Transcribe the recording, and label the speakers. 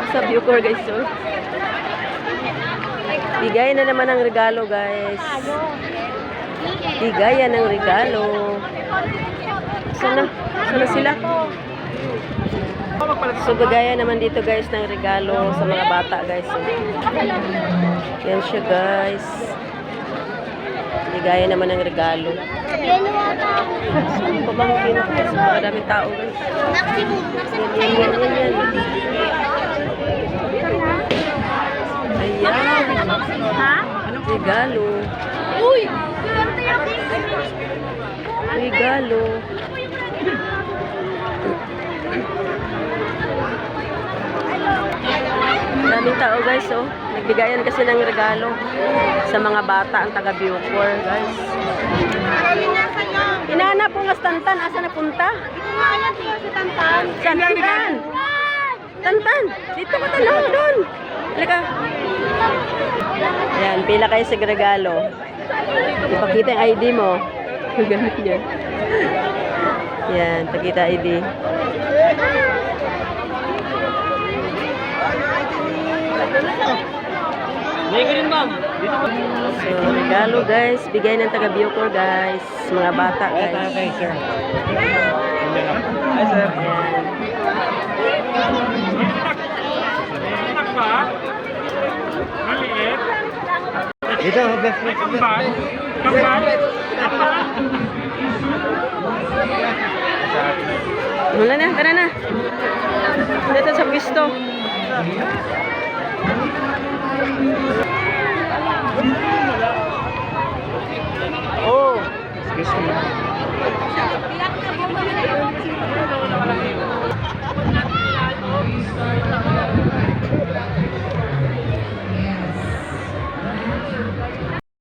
Speaker 1: sa Bucor guys. So. Bigay na naman ang regalo guys. Bigayan ng regalo. Sana sila? So bigayan naman dito guys ng regalo sa mga bata guys. So, yan siya guys. Bigayan naman ng regalo. Pabangkin ko sa maraming tao guys. Yan. Ayan.
Speaker 2: Ha?
Speaker 1: Regalo.
Speaker 2: Uy!
Speaker 1: Regalo. Maraming tao guys, oh. Nagbigayan kasi ng regalo sa mga bata ang taga Bucor guys. Hinahanap po nga si Tantan. Asa na punta? Saan Tantan? Tantan! Dito ka tanong doon. Halika. Ayan, pila kayo sa regalo. Ipakita yung ID mo. Gamit niya. Yan, pakita ID. So, regalo guys. Bigay ng taga Bucor guys. Mga bata guys.
Speaker 3: Hi, sir.
Speaker 1: Ayan.
Speaker 3: Dito, best friend.
Speaker 1: Wala na, tara na. Dito sa pisto. Oh,
Speaker 3: Excuse me.